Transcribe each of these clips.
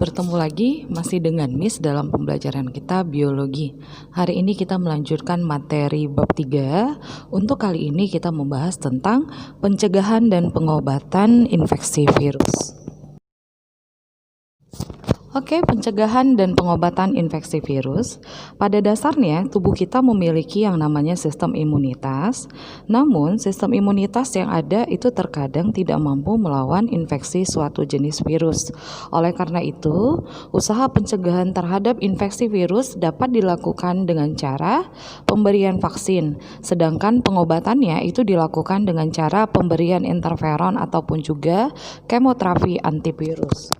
Bertemu lagi masih dengan Miss dalam pembelajaran kita biologi. Hari ini kita melanjutkan materi bab 3. Untuk kali ini kita membahas tentang pencegahan dan pengobatan infeksi virus. Oke, pencegahan dan pengobatan infeksi virus. Pada dasarnya, tubuh kita memiliki yang namanya sistem imunitas. Namun, sistem imunitas yang ada itu terkadang tidak mampu melawan infeksi suatu jenis virus. Oleh karena itu, usaha pencegahan terhadap infeksi virus dapat dilakukan dengan cara pemberian vaksin, sedangkan pengobatannya itu dilakukan dengan cara pemberian interferon ataupun juga kemoterapi antivirus.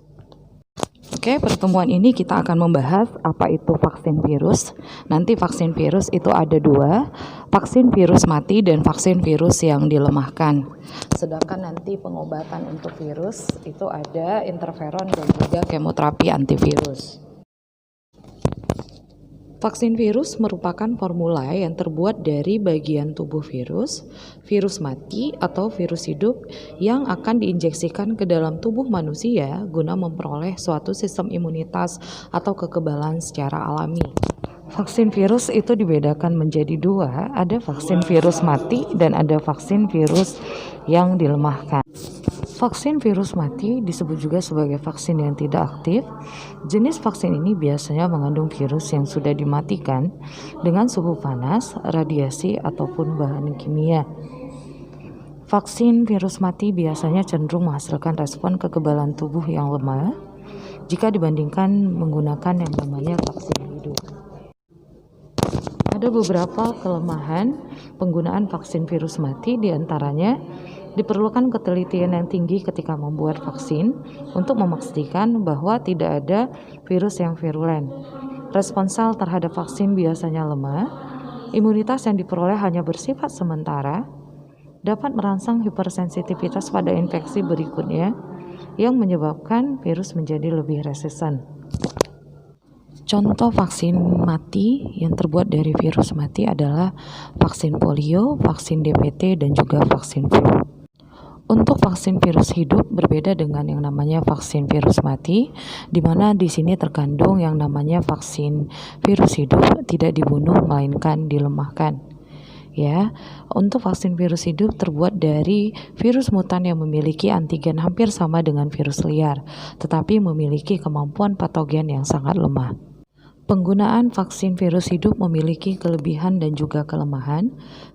Oke, pertemuan ini kita akan membahas apa itu vaksin virus. Nanti vaksin virus itu ada dua, vaksin virus mati dan vaksin virus yang dilemahkan. Sedangkan nanti pengobatan untuk virus itu ada interferon dan juga kemoterapi antivirus. Vaksin virus merupakan formula yang terbuat dari bagian tubuh virus, virus mati atau virus hidup yang akan diinjeksikan ke dalam tubuh manusia guna memperoleh suatu sistem imunitas atau kekebalan secara alami. Vaksin virus itu dibedakan menjadi dua, ada vaksin virus mati dan ada vaksin virus yang dilemahkan. Vaksin virus mati disebut juga sebagai vaksin yang tidak aktif. Jenis vaksin ini biasanya mengandung virus yang sudah dimatikan dengan suhu panas, radiasi, ataupun bahan kimia. Vaksin virus mati biasanya cenderung menghasilkan respon kekebalan tubuh yang lemah jika dibandingkan menggunakan yang namanya vaksin hidup. Ada beberapa kelemahan penggunaan vaksin virus mati, diantaranya diperlukan ketelitian yang tinggi ketika membuat vaksin untuk memastikan bahwa tidak ada virus yang virulen. Respons sel terhadap vaksin biasanya lemah, imunitas yang diperoleh hanya bersifat sementara, dapat merangsang hipersensitivitas pada infeksi berikutnya yang menyebabkan virus menjadi lebih resisten. Contoh vaksin mati yang terbuat dari virus mati adalah vaksin polio, vaksin DPT, dan juga vaksin flu. Untuk vaksin virus hidup berbeda dengan yang namanya vaksin virus mati, di mana di sini terkandung yang namanya vaksin virus hidup tidak dibunuh melainkan dilemahkan. Ya, untuk vaksin virus hidup terbuat dari virus mutan yang memiliki antigen hampir sama dengan virus liar, tetapi memiliki kemampuan patogen yang sangat lemah. Penggunaan vaksin virus hidup memiliki kelebihan dan juga kelemahan.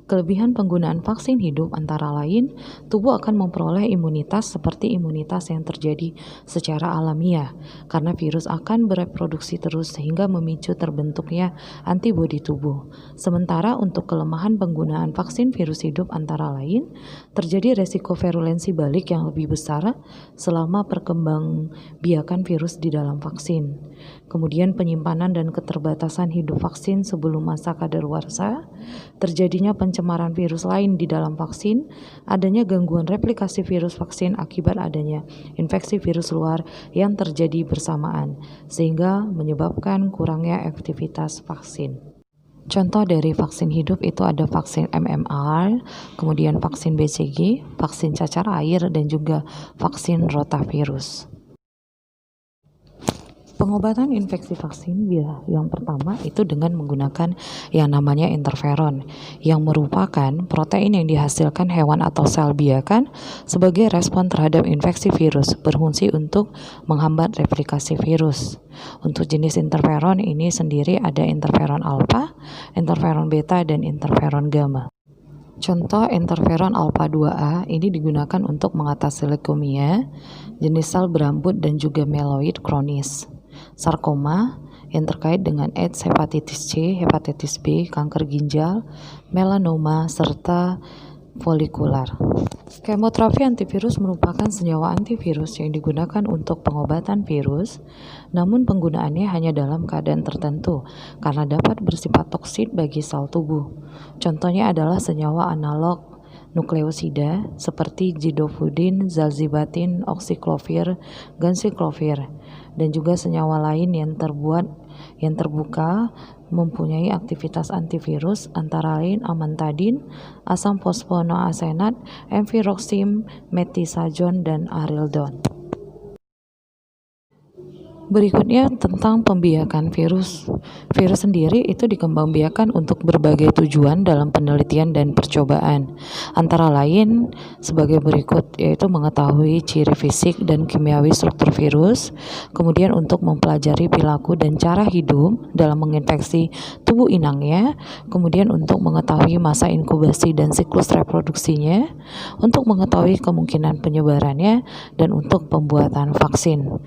Kelebihan penggunaan vaksin hidup antara lain, tubuh akan memperoleh imunitas seperti imunitas yang terjadi secara alamiah, karena virus akan bereproduksi terus sehingga memicu terbentuknya antibodi tubuh. Sementara untuk kelemahan penggunaan vaksin virus hidup antara lain, terjadi resiko virulensi balik yang lebih besar selama perkembangbiakan virus di dalam vaksin. Kemudian penyimpanan dan keterbatasan hidup vaksin sebelum masa kadaluarsa, terjadinya pencemaran virus lain di dalam vaksin, adanya gangguan replikasi virus vaksin akibat adanya infeksi virus luar yang terjadi bersamaan, sehingga menyebabkan kurangnya efektivitas vaksin. Contoh dari vaksin hidup itu ada vaksin MMR, kemudian vaksin BCG, vaksin cacar air, dan juga vaksin rotavirus. Pengobatan infeksi vaksin yang pertama itu dengan menggunakan yang namanya interferon, yang merupakan protein yang dihasilkan hewan atau sel biakan sebagai respon terhadap infeksi virus, berfungsi untuk menghambat replikasi virus. Untuk jenis interferon ini sendiri ada interferon alfa, interferon beta, dan interferon gamma. Contoh interferon alfa 2A ini digunakan untuk mengatasi leukemia, jenis sel berambut, dan juga mieloid kronis, sarkoma yang terkait dengan AIDS, hepatitis C, hepatitis B, kanker ginjal, melanoma, serta folikular. Kemoterapi antivirus merupakan senyawa antivirus yang digunakan untuk pengobatan virus, namun penggunaannya hanya dalam keadaan tertentu karena dapat bersifat toksik bagi sel tubuh. Contohnya adalah senyawa analog nukleosida seperti zidofudin, zalzibatin, oxiclovir, ganciclovir, dan juga senyawa lain yang terbuka mempunyai aktivitas antivirus antara lain amantadin, asam fosfonoasenat, enviroxim, metisajon, dan arildon. Berikutnya tentang pembiakan virus. Virus sendiri itu dikembangbiakan untuk berbagai tujuan dalam penelitian dan percobaan. Antara lain sebagai berikut, yaitu mengetahui ciri fisik dan kimiawi struktur virus, kemudian untuk mempelajari perilaku dan cara hidup dalam menginfeksi tubuh inangnya, kemudian untuk mengetahui masa inkubasi dan siklus reproduksinya, untuk mengetahui kemungkinan penyebarannya, dan untuk pembuatan vaksin.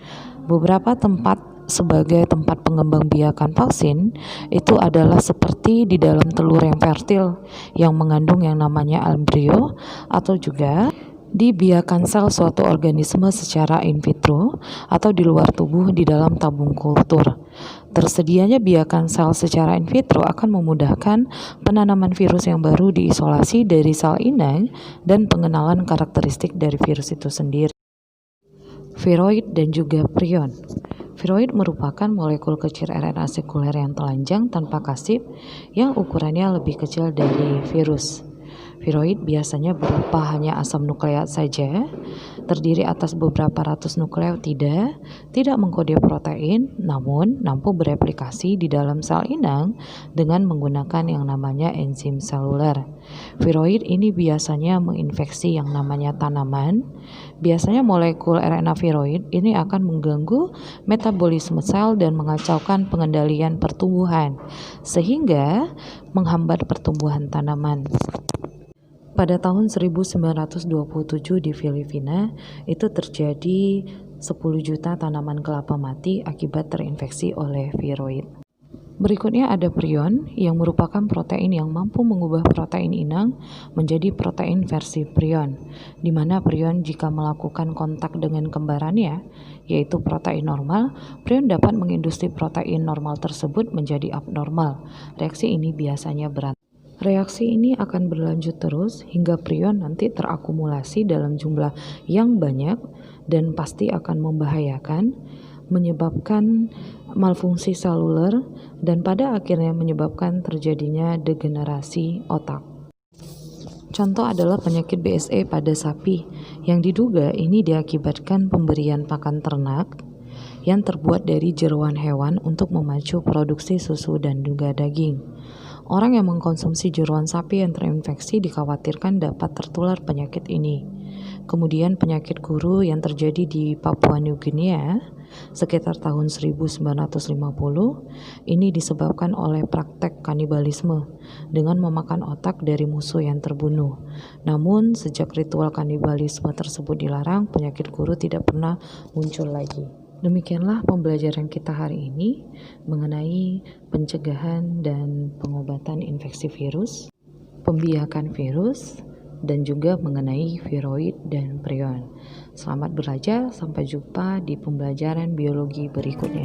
Beberapa tempat sebagai tempat pengembangbiakan vaksin itu adalah seperti di dalam telur yang fertil yang mengandung yang namanya embrio, atau juga di biakan sel suatu organisme secara in vitro atau di luar tubuh di dalam tabung kultur. Tersedianya biakan sel secara in vitro akan memudahkan penanaman virus yang baru diisolasi dari sel inang dan pengenalan karakteristik dari virus itu sendiri. Viroid dan juga prion. Viroid merupakan molekul kecil RNA sekuler yang telanjang tanpa kasib yang ukurannya lebih kecil dari virus. Viroid biasanya berupa hanya asam nukleat saja, terdiri atas beberapa ratus nukleotida, tidak mengkode protein, namun mampu bereplikasi di dalam sel inang dengan menggunakan yang namanya enzim seluler. Viroid ini biasanya menginfeksi yang namanya tanaman. Biasanya molekul RNA viroid ini akan mengganggu metabolisme sel dan mengacaukan pengendalian pertumbuhan, sehingga menghambat pertumbuhan tanaman. Pada tahun 1927 di Filipina, itu terjadi 10 juta tanaman kelapa mati akibat terinfeksi oleh viroid. Berikutnya ada prion yang merupakan protein yang mampu mengubah protein inang menjadi protein versi prion, di mana prion jika melakukan kontak dengan kembarannya, yaitu protein normal, prion dapat mengindustri protein normal tersebut menjadi abnormal. Reaksi ini biasanya berat. Reaksi ini akan berlanjut terus hingga prion nanti terakumulasi dalam jumlah yang banyak dan pasti akan membahayakan, menyebabkan malfungsi seluler, dan pada akhirnya menyebabkan terjadinya degenerasi otak. Contoh adalah penyakit BSE pada sapi yang diduga ini diakibatkan pemberian pakan ternak yang terbuat dari jeroan hewan untuk memacu produksi susu dan juga daging. Orang yang mengkonsumsi jeroan sapi yang terinfeksi dikhawatirkan dapat tertular penyakit ini. Kemudian penyakit guru yang terjadi di Papua New Guinea sekitar tahun 1950 ini disebabkan oleh praktek kanibalisme dengan memakan otak dari musuh yang terbunuh. Namun sejak ritual kanibalisme tersebut dilarang, penyakit guru tidak pernah muncul lagi. Demikianlah pembelajaran kita hari ini mengenai pencegahan dan pengobatan infeksi virus, pembiakan virus, dan juga mengenai viroid dan prion. Selamat belajar, sampai jumpa di pembelajaran biologi berikutnya.